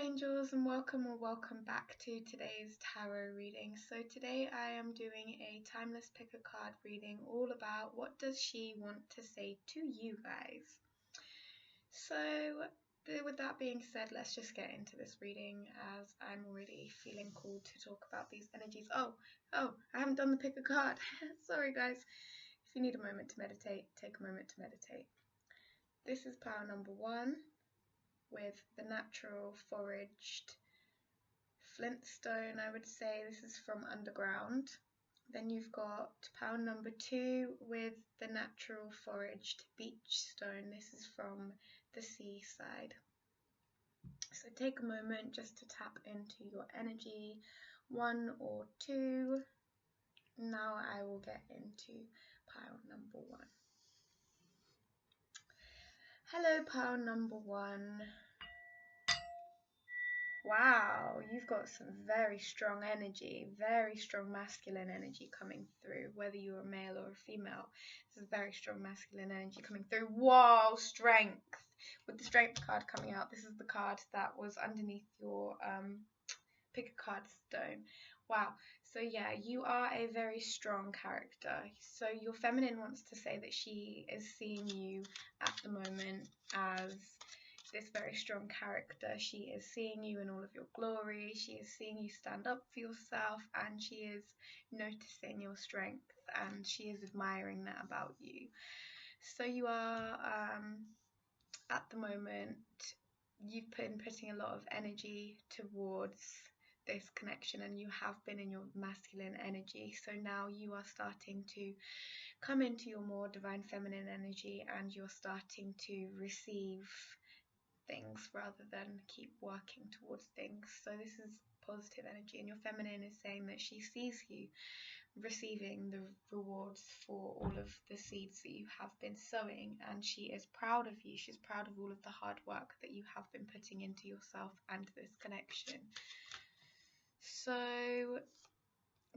angels, and welcome or welcome back to today's tarot reading. So today I am doing a timeless pick a card reading all about what does she want to say to you guys. So with that being said, let's just get into this reading as I'm already feeling called to talk about these energies. Oh, I haven't done the pick a card. Sorry guys. If you need a moment to meditate, take a moment to meditate. This is pile number 1. With the natural foraged flintstone, I would say. This is from underground. Then you've got pile number 2 with the natural foraged beach stone. This is from the seaside. So take a moment just to tap into your energy, 1 or 2. Now I will get into pile number 1. Hello, pile number 1. Wow, you've got some very strong energy, very strong masculine energy coming through, whether you're a male or a female. This is very strong masculine energy coming through. Whoa, strength. With the strength card coming out, this is the card that was underneath your pick a card stone. Wow. So yeah, you are a very strong character. So your feminine wants to say that she is seeing you at the moment as this very strong character. She is seeing you in all of your glory. She is seeing you stand up for yourself, and she is noticing your strength, and she is admiring that about you. So you are at the moment, you've been putting a lot of energy towards this connection, and you have been in your masculine energy. So now you are starting to come into your more divine feminine energy, and you're starting to receive things rather than keep working towards things. So this is positive energy, and your feminine is saying that she sees you receiving the rewards for all of the seeds that you have been sowing, and she is proud of you. She's proud of all of the hard work that you have been putting into yourself and this connection. So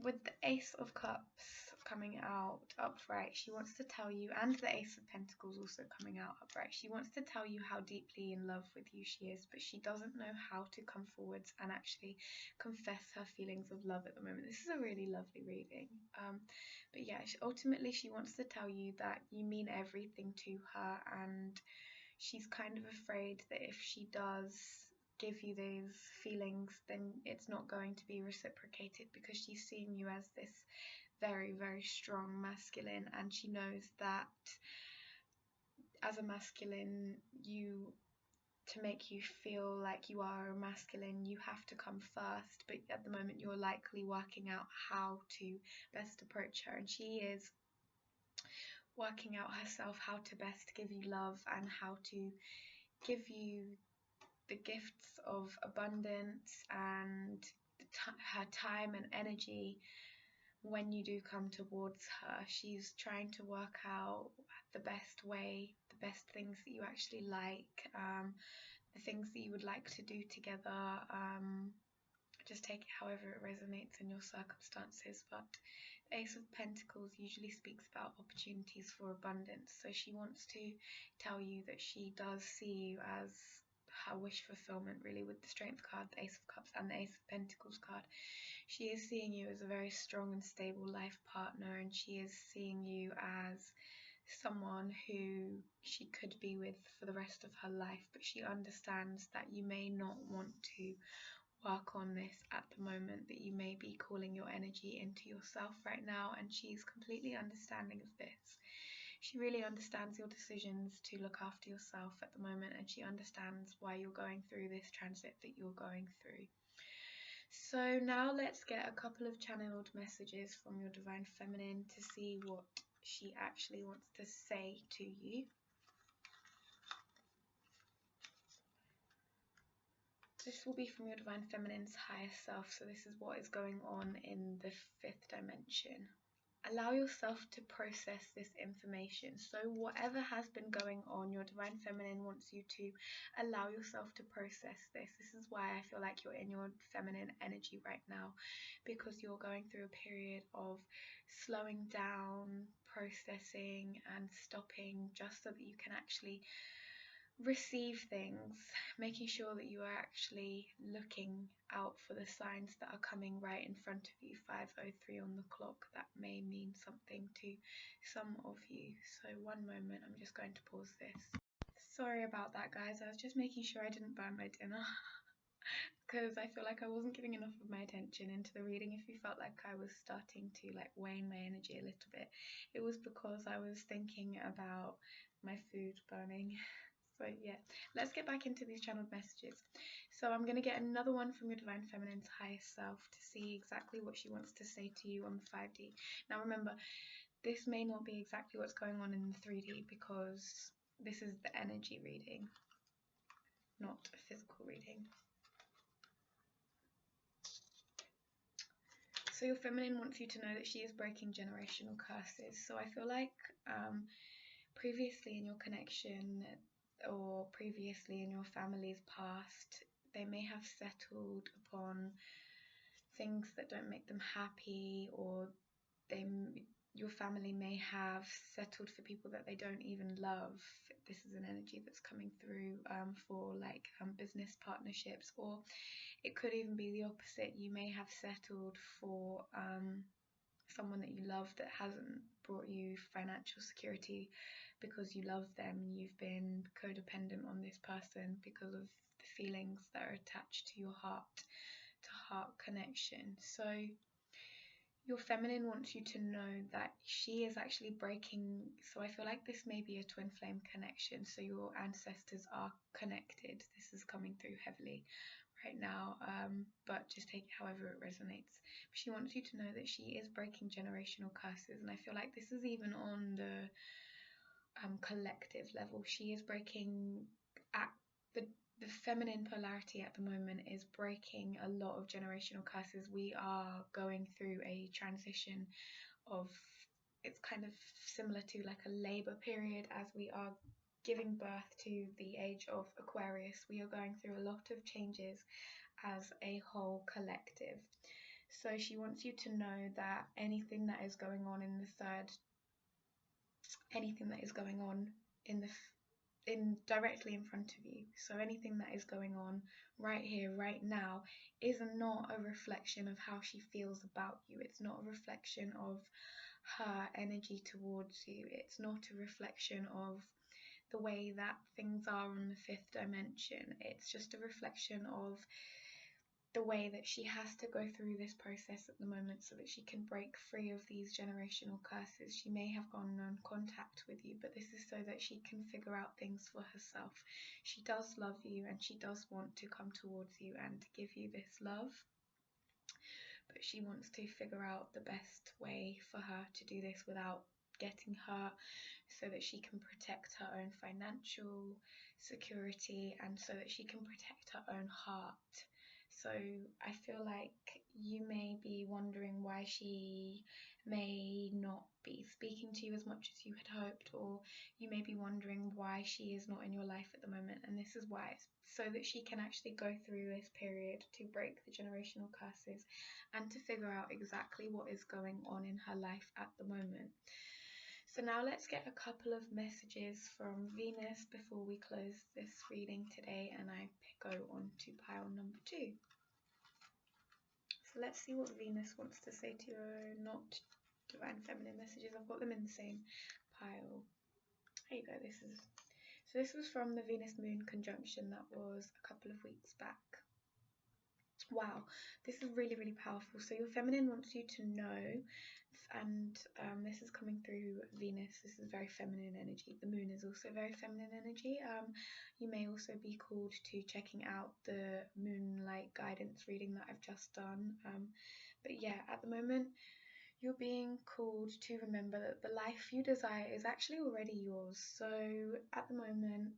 with the Ace of Cups coming out upright, she wants to tell you, and the Ace of Pentacles also coming out upright, she wants to tell you how deeply in love with you she is, but she doesn't know how to come forwards and actually confess her feelings of love at the moment. This is a really lovely reading. But yeah, ultimately she wants to tell you that you mean everything to her, and she's kind of afraid that if she does give you these feelings, then it's not going to be reciprocated, because she's seeing you as this very, very strong masculine, and she knows that as a masculine, to make you feel like you are a masculine, you have to come first. But at the moment you're likely working out how to best approach her, and she is working out herself how to best give you love and how to give you the gifts of abundance and her time and energy when you do come towards her. She's trying to work out the best way, the best things that you actually like, the things that you would like to do together. Just take it however it resonates in your circumstances. But the Ace of Pentacles usually speaks about opportunities for abundance, so she wants to tell you that she does see you as her wish fulfillment, really, with the Strength card, the Ace of Cups and the Ace of Pentacles card. She is seeing you as a very strong and stable life partner, and she is seeing you as someone who she could be with for the rest of her life, but she understands that you may not want to work on this at the moment, that you may be calling your energy into yourself right now, and she's completely understanding of this. She really understands your decisions to look after yourself at the moment, and she understands why you're going through this transit that you're going through. So now let's get a couple of channeled messages from your Divine Feminine to see what she actually wants to say to you. This will be from your Divine Feminine's higher self, so this is what is going on in the 5th dimension. Allow yourself to process this information. So whatever has been going on, your Divine Feminine wants you to allow yourself to process this. This is why I feel like you're in your feminine energy right now, because you're going through a period of slowing down, processing and stopping, just so that you can actually receive things, making sure that you are actually looking out for the signs that are coming right in front of you. 5:03 on the clock, that may mean something to some of you. So one moment, I'm just going to pause this. Sorry about that, guys. I was just making sure I didn't burn my dinner because I feel like I wasn't giving enough of my attention into the reading. If you felt like I was starting to like wane my energy a little bit, it was because I was thinking about my food burning. So yeah, let's get back into these channeled messages. So I'm going to get another one from your Divine Feminine's highest self to see exactly what she wants to say to you on the 5D. Now remember, this may not be exactly what's going on in the 3D because this is the energy reading, not a physical reading. So your feminine wants you to know that she is breaking generational curses. So I feel like previously in your connection or previously in your family's past, they may have settled upon things that don't make them happy, or your family may have settled for people that they don't even love. This is an energy that's coming through for like business partnerships, or it could even be the opposite. You may have settled for someone that you love that hasn't brought you financial security because you love them. You've been codependent on this person because of the feelings that are attached to your heart to heart connection. So your feminine wants you to know that she is actually breaking. So I feel like this may be a twin flame connection. So your ancestors are connected. This is coming through heavily right now, but just take it however it resonates. She wants you to know that she is breaking generational curses, and I feel like this is even on the collective level. She is breaking at the feminine polarity at the moment is breaking a lot of generational curses. We are going through a transition of, it's kind of similar to like a labor period as we are giving birth to the age of Aquarius. We are going through a lot of changes as a whole collective. So she wants you to know that anything that is going on in the third, anything that is going on in the directly in front of you, so anything that is going on right here right now is not a reflection of how she feels about you. It's not a reflection of her energy towards you. It's not a reflection of the way that things are on the fifth dimension. It's just a reflection of the way that she has to go through this process at the moment so that she can break free of these generational curses. She may have gone on contact with you, but this is so that she can figure out things for herself. She does love you and she does want to come towards you and give you this love, but she wants to figure out the best way for her to do this without getting hurt, so that she can protect her own financial security and so that she can protect her own heart. So I feel like you may be wondering why she may not be speaking to you as much as you had hoped, or you may be wondering why she is not in your life at the moment, and this is why. It's so that she can actually go through this period to break the generational curses and to figure out exactly what is going on in her life at the moment. So now let's get a couple of messages from Venus before we close this reading today, and I go on to pile number 2. So let's see what Venus wants to say to you. Not Divine Feminine messages, I've got them in the same pile. There you go. This was from the Venus Moon conjunction that was a couple of weeks back. Wow, this is really, really powerful. So your feminine wants you to know, and this is coming through Venus. This is very feminine energy. The moon is also very feminine energy. You may also be called to checking out the moonlight guidance reading that I've just done. But yeah, at the moment, you're being called to remember that the life you desire is actually already yours. So at the moment,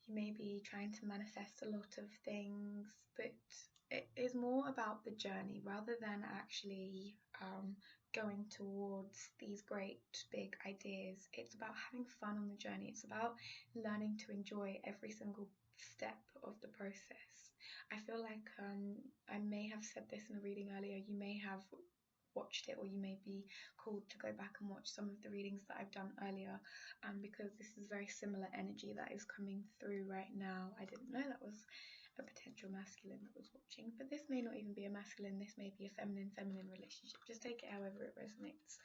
you may be trying to manifest a lot of things, but it is more about the journey rather than actually going towards these great big ideas. It's about having fun on the journey. It's about learning to enjoy every single step of the process. I feel like I may have said this in a reading earlier. You may have watched it, or you may be called to go back and watch some of the readings that I've done earlier, because this is very similar energy that is coming through right now. I didn't know that was a potential masculine that was watching, but this may not even be a masculine, this may be a feminine relationship. Just take it however it resonates.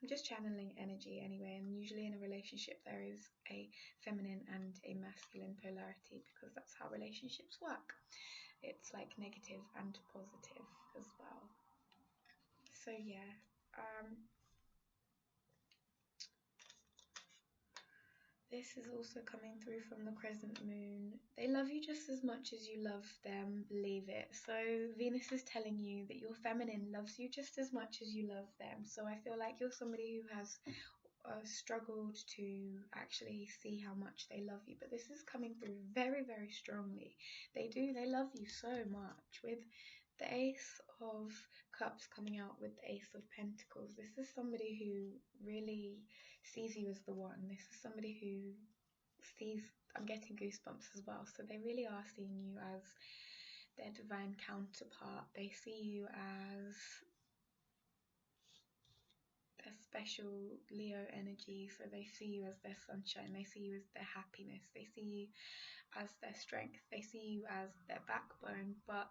I'm just channeling energy anyway, and usually in a relationship there is a feminine and a masculine polarity, because that's how relationships work. It's like negative and positive as well. So yeah, this is also coming through from the crescent moon. They love you just as much as you love them, believe it. So Venus is telling you that your feminine loves you just as much as you love them. So I feel like you're somebody who has struggled to actually see how much they love you, but this is coming through very, very strongly. They love you so much. With the Ace of Cups coming out with the Ace of Pentacles, this is somebody who really sees you as the one. This is somebody who sees, I'm getting goosebumps as well, so they really are seeing you as their divine counterpart. They see you as a special Leo energy, so they see you as their sunshine, they see you as their happiness, they see you as their strength, they see you as their backbone, but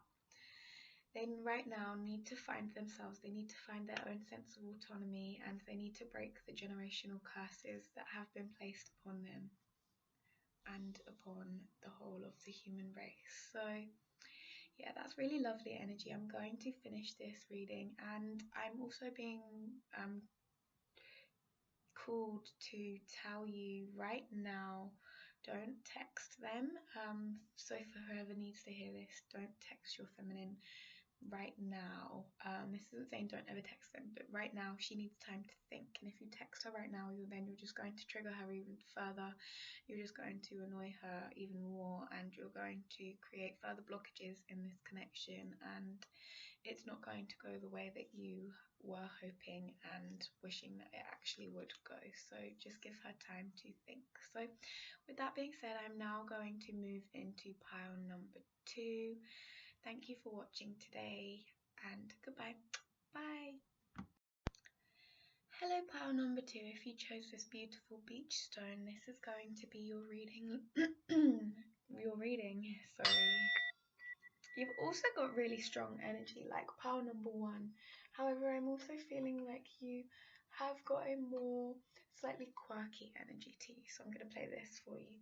they right now need to find themselves, they need to find their own sense of autonomy, and they need to break the generational curses that have been placed upon them and upon the whole of the human race. So yeah, that's really lovely energy. I'm going to finish this reading, and I'm also being called to tell you right now, don't text them. So for whoever needs to hear this, don't text your feminine right now. This isn't saying don't ever text them, but right now she needs time to think, and if you text her right now, you're just going to trigger her even further. You're just going to annoy her even more, and you're going to create further blockages in this connection, and it's not going to go the way that you were hoping and wishing that it actually would go. So just give her time to think. So with that being said, I'm now going to move into pile number 2. Thank you for watching today, and goodbye. Bye. Hello, pile number 2. If you chose this beautiful beach stone, this is going to be your reading. Sorry. You've also got really strong energy, like pile number 1. However, I'm also feeling like you have got a more slightly quirky energy to you. So I'm going to play this for you.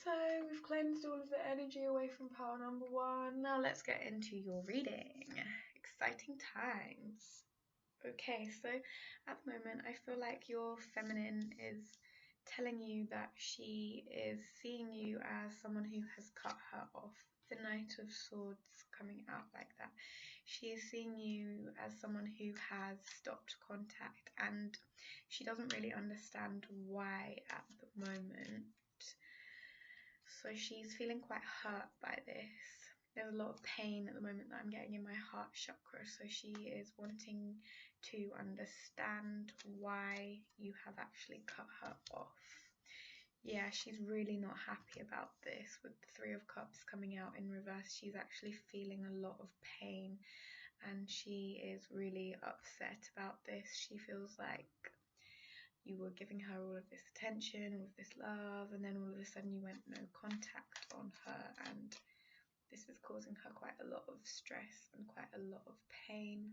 So we've cleansed all of the energy away from pile number 1. Now let's get into your reading. Exciting times. Okay, so at the moment I feel like your feminine is telling you that she is seeing you as someone who has cut her off. The Knight of Swords coming out like that. She is seeing you as someone who has stopped contact, and she doesn't really understand why at the moment. So she's feeling quite hurt by this. There's a lot of pain at the moment that I'm getting in my heart chakra, so she is wanting to understand why you have actually cut her off. Yeah, she's really not happy about this. With the Three of Cups coming out in reverse, she's actually feeling a lot of pain, and she is really upset about this. She feels like you were giving her all of this attention, all of this love, and then all of a sudden you went no contact on her, and this is causing her quite a lot of stress and quite a lot of pain.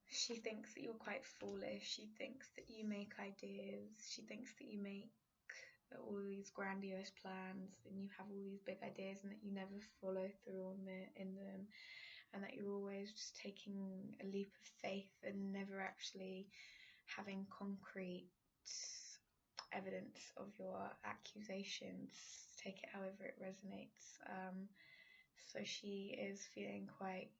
She thinks that you're quite foolish. She thinks that you make ideas. She thinks that you make all these grandiose plans and you have all these big ideas and that you never follow through in them, and that you're always just taking a leap of faith and never actually having concrete evidence of your accusations. Take it however it resonates. So she is feeling quite,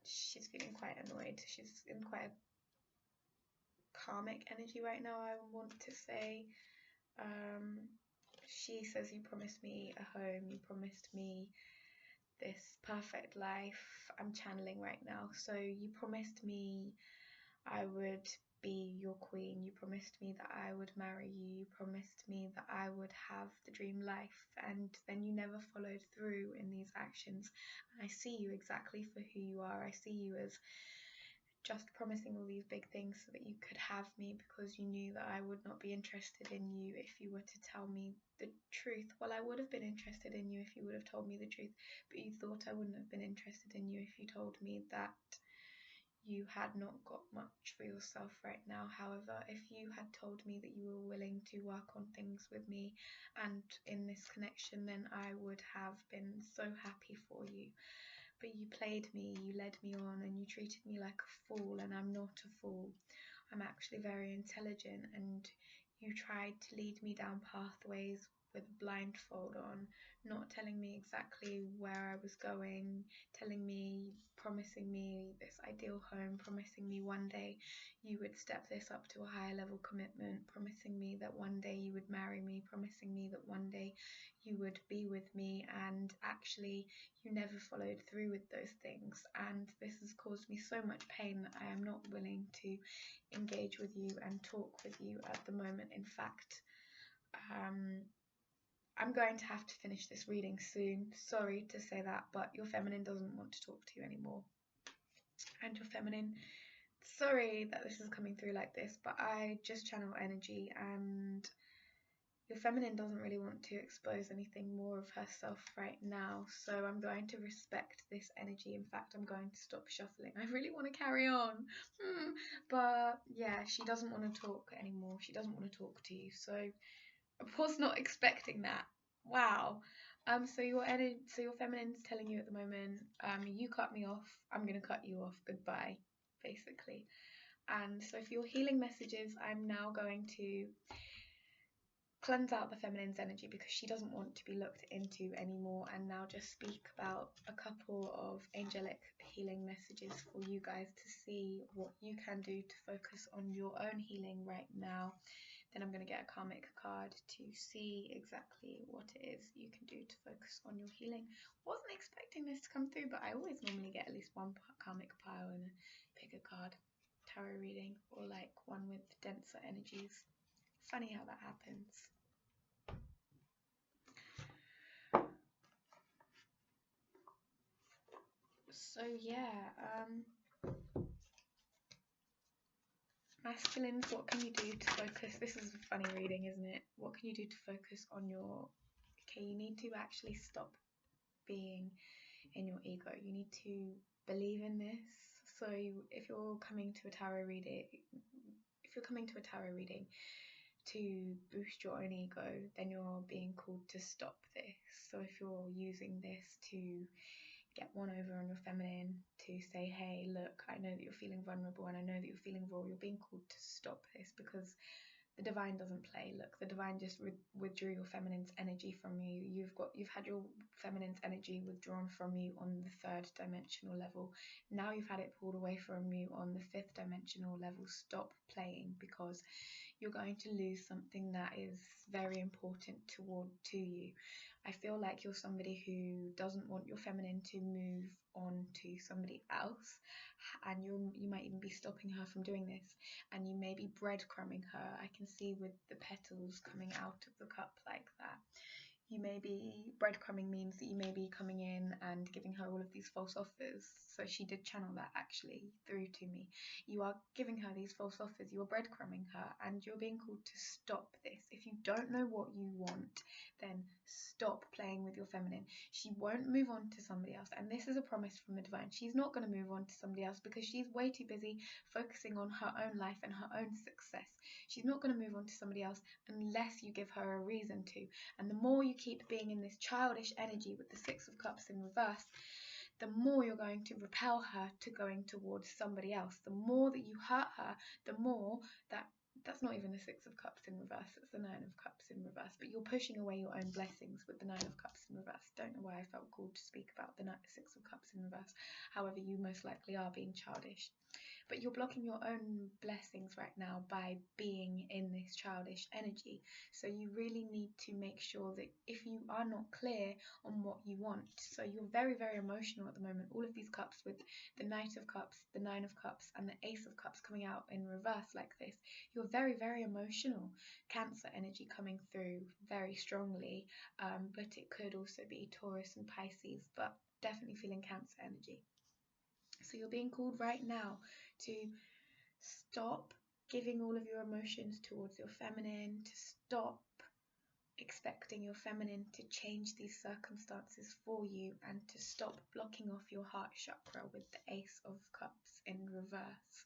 she's feeling quite annoyed. She's in quite a karmic energy right now, I want to say. She says, you promised me a home, you promised me this perfect life. I'm channeling right now. So you promised me I would be your queen. You promised me that I would marry you. You promised me that I would have the dream life, and then you never followed through in these actions. And I see you exactly for who you are. I see you as just promising all these big things so that you could have me, because you knew that I would not be interested in you if you were to tell me the truth. Well, I would have been interested in you if you would have told me the truth, but you thought I wouldn't have been interested in you if you told me that you had not got much for yourself right now. However, if you had told me that you were willing to work on things with me and in this connection, then I would have been so happy for you. But you played me, you led me on, and you treated me like a fool, and I'm not a fool. I'm actually very intelligent, and you tried to lead me down pathways with a blindfold on, not telling me exactly where I was going, telling me, promising me this ideal home, promising me one day you would step this up to a higher level commitment, promising me that one day you would marry me, promising me that one day you would be with me, and actually you never followed through with those things, and this has caused me so much pain that I am not willing to engage with you and talk with you at the moment. In fact, I'm going to have to finish this reading soon. Sorry to say that, but your feminine doesn't want to talk to you anymore. And your feminine, sorry that this is coming through like this, but I just channel energy, and your feminine doesn't really want to expose anything more of herself right now, so I'm going to respect this energy. In fact, I'm going to stop shuffling. I really want to carry on, but yeah, she doesn't want to talk anymore. She doesn't want to talk to you, so I was not expecting that. Wow. So your feminine's telling you at the moment, you cut me off, I'm gonna cut you off. Goodbye, basically. And so for your healing messages, I'm now going to cleanse out the feminine's energy because she doesn't want to be looked into anymore, and now just speak about a couple of angelic healing messages for you guys to see what you can do to focus on your own healing right now. Then I'm going to get a karmic card to see exactly what it is you can do to focus on your healing. Wasn't expecting this to come through, but I always normally get at least one karmic pile and pick a card. Tarot reading, or like one with denser energies. Funny how that happens. So yeah, masculines, what can you do to focus? This is a funny reading, isn't it? What can you do to focus on your... Okay, you need to actually stop being in your ego. You need to believe in this. So if you're coming to a tarot reading, to boost your own ego, then you're being called to stop this. So if you're using this to get one over on your feminine, to say, hey, look, I know that you're feeling vulnerable and I know that you're feeling raw, you're being called to stop this, because the divine doesn't play. Look, the divine just withdrew your feminine's energy from you. You've had your feminine's energy withdrawn from you on the 3rd dimensional level. Now you've had it pulled away from you on the 5th dimensional level. Stop playing, because you're going to lose something that is very important to you. I feel like you're somebody who doesn't want your feminine to move on to somebody else, and you might even be stopping her from doing this, and you may be breadcrumbing her. I can see with the petals coming out of the cup like that. You may be breadcrumbing, means that you may be coming in and giving her all of these false offers. So she did channel that actually through to me. You are giving her these false offers, you are breadcrumbing her, and you're being called to stop this. If you don't know what you want, then stop playing with your feminine. She won't move on to somebody else, and this is a promise from the divine. She's not going to move on to somebody else because she's way too busy focusing on her own life and her own success. She's not going to move on to somebody else unless you give her a reason to. And the more you keep being in this childish energy with the 6 of Cups in reverse, the more you're going to repel her to going towards somebody else. The more that you hurt her, the more that that's not even the Six of Cups in reverse, it's the Nine of Cups in reverse, but you're pushing away your own blessings with the Nine of Cups in reverse. Don't know why I felt called to speak about the Six of Cups in reverse. However, you most likely are being childish. But you're blocking your own blessings right now by being in this childish energy. So you really need to make sure that if you are not clear on what you want, so you're very, very emotional at the moment. All of these cups with the Knight of Cups, the Nine of Cups, and the Ace of Cups coming out in reverse like this, you're very, very emotional. Cancer energy coming through very strongly, but it could also be Taurus and Pisces, but definitely feeling Cancer energy. So you're being called right now to stop giving all of your emotions towards your feminine, to stop expecting your feminine to change these circumstances for you, and to stop blocking off your heart chakra with the Ace of Cups in reverse.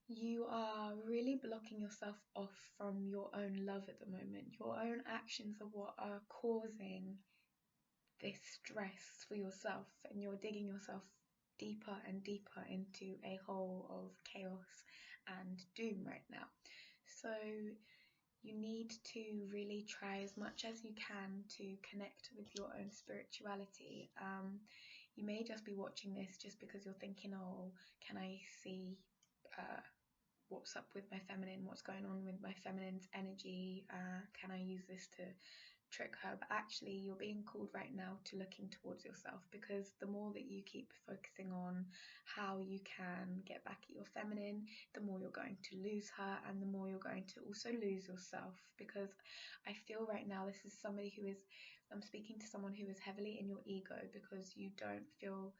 You are really blocking yourself off from your own love at the moment. Your own actions are what are causing this stress for yourself, and you're digging yourself deeper and deeper into a hole of chaos and doom right now. So you need to really try as much as you can to connect with your own spirituality. You may just be watching this just because you're thinking, oh, can I see what's up with my feminine, what's going on with my feminine's energy, can I use this to trick her? But actually you're being called right now to looking towards yourself, because the more that you keep focusing on how you can get back at your feminine, the more you're going to lose her, and the more you're going to also lose yourself. Because I feel right now this is somebody who is, I'm speaking to someone who is heavily in your ego, because you don't feel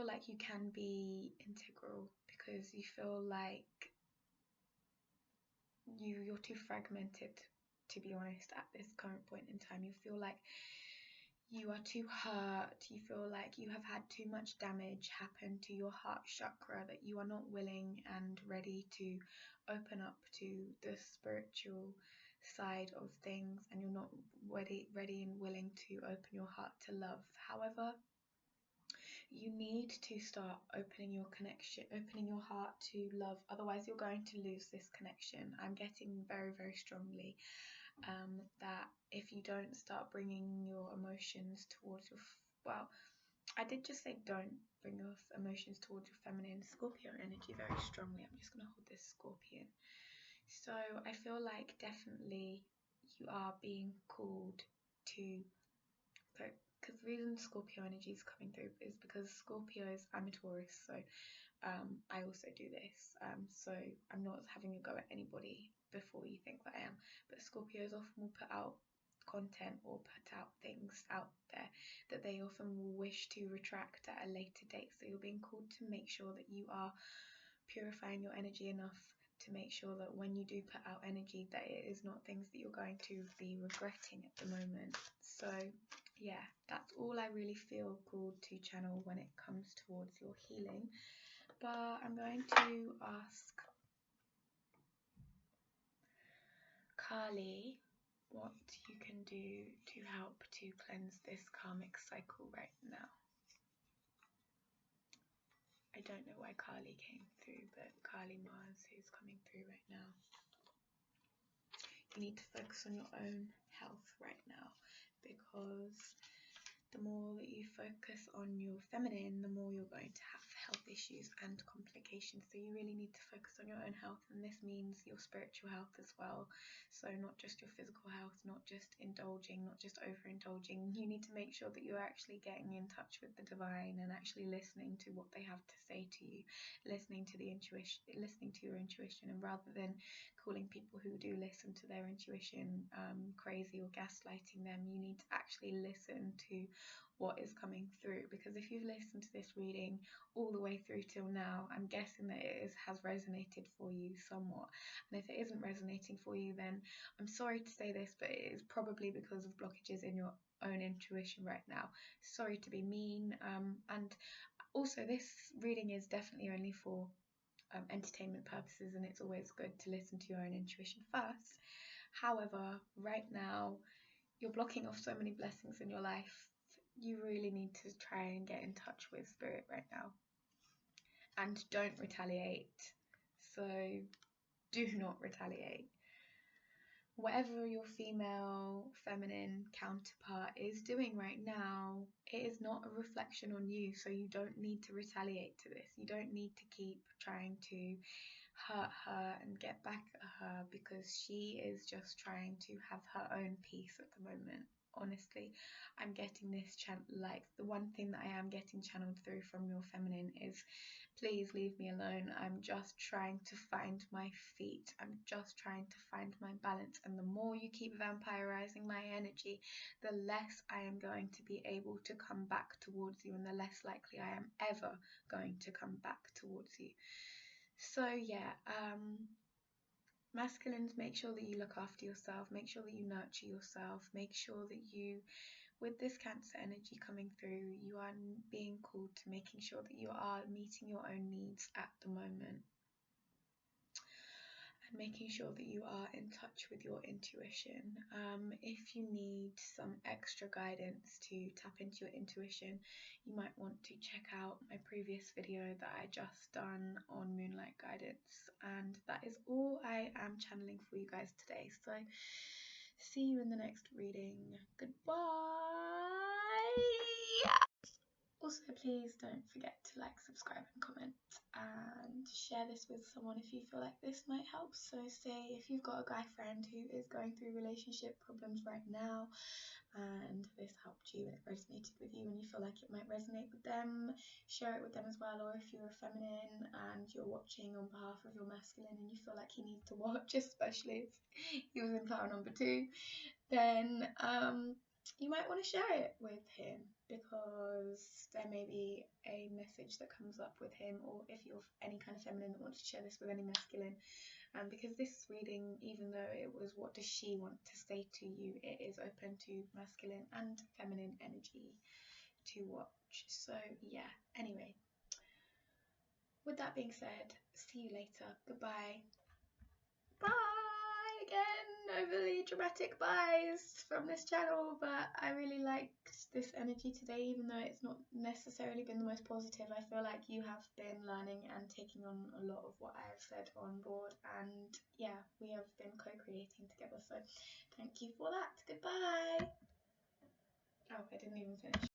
like you can be integral, because you feel like you're too fragmented, to be honest. At this current point in time, you feel like you are too hurt, you feel like you have had too much damage happen to your heart chakra, that you are not willing and ready to open up to the spiritual side of things, and you're not ready and willing to open your heart to love. However, you need to start opening your heart to love, otherwise you're going to lose this connection. I'm getting very, very strongly that if you don't start bringing your emotions towards your, well, I did just say don't bring your emotions towards your feminine. Scorpio energy very strongly. I'm just going to hold this Scorpion. So I feel like definitely you are being called to put, because the reason Scorpio energy is coming through is because Scorpios, I'm a Taurus, so I also do this. So I'm not having a go at anybody before you think that I am, but Scorpios often will put out content or put out things out there that they often will wish to retract at a later date. So you're being called to make sure that you are purifying your energy enough to make sure that when you do put out energy, that it is not things that you're going to be regretting at the moment. So yeah, that's all I really feel called to channel when it comes towards your healing. But I'm going to ask Kali what you can do to help to cleanse this karmic cycle right now. I don't know why Kali came through, but Kali Mars who's coming through right now. You need to focus on your own health right now, because the more that you focus on your feminine, the more you're going to have health issues and complications. So you really need to focus on your own health, and this means your spiritual health as well. So not just your physical health, not just indulging, not just overindulging. You need to make sure that you're actually getting in touch with the divine and actually listening to what they have to say to you, listening to your intuition, and rather than calling people who do listen to their intuition crazy or gaslighting them, you need to actually listen to what is coming through. Because if you've listened to this reading all the way through till now, I'm guessing that it has resonated for you somewhat. And if it isn't resonating for you, then I'm sorry to say this, but it is probably because of blockages in your own intuition right now. Sorry to be mean. And also this reading is definitely only for entertainment purposes, and it's always good to listen to your own intuition first. However, right now you're blocking off so many blessings in your life. You really need to try and get in touch with spirit right now, and don't retaliate. So do not retaliate. Whatever your female, feminine counterpart is doing right now, it is not a reflection on you, so you don't need to retaliate to this. You don't need to keep trying to hurt her and get back at her, because she is just trying to have her own peace at the moment. Honestly, I'm getting this like the one thing that I am getting channeled through from your feminine is, please leave me alone. I'm just trying to find my feet. I'm just trying to find my balance. And the more you keep vampirizing my energy, the less I am going to be able to come back towards you, and the less likely I am ever going to come back towards you. So yeah, masculines, make sure that you look after yourself, make sure that you nurture yourself, make sure that you, with this Cancer energy coming through, you are being called to making sure that you are meeting your own needs at the moment, and making sure that you are in touch with your intuition. If you need some extra guidance to tap into your intuition, you might want to check out my previous video that I just done on moonlight guidance. And that is all I am channeling for you guys today. So see you in the next reading. Goodbye. Also, please don't forget to like, subscribe and comment, and share this with someone if you feel like this might help. So say if you've got a guy friend who is going through relationship problems right now and this helped you and it resonated with you and you feel like it might resonate with them, share it with them as well. Or if you're a feminine and you're watching on behalf of your masculine and you feel like he needs to watch, especially if he was in power number 2, then you might want to share it with him, because there may be a message that comes up with him, or if you're any kind of feminine that wants to share this with any masculine. Because this reading, even though it was what does she want to say to you, it is open to masculine and feminine energy to watch. So yeah, anyway, with that being said, see you later. Goodbye. Bye. Again, overly dramatic buys from this channel, but I really liked this energy today, even though it's not necessarily been the most positive. I feel like you have been learning and taking on a lot of what I have said on board, and yeah, we have been co-creating together, so thank you for that. Goodbye. Oh, I didn't even finish.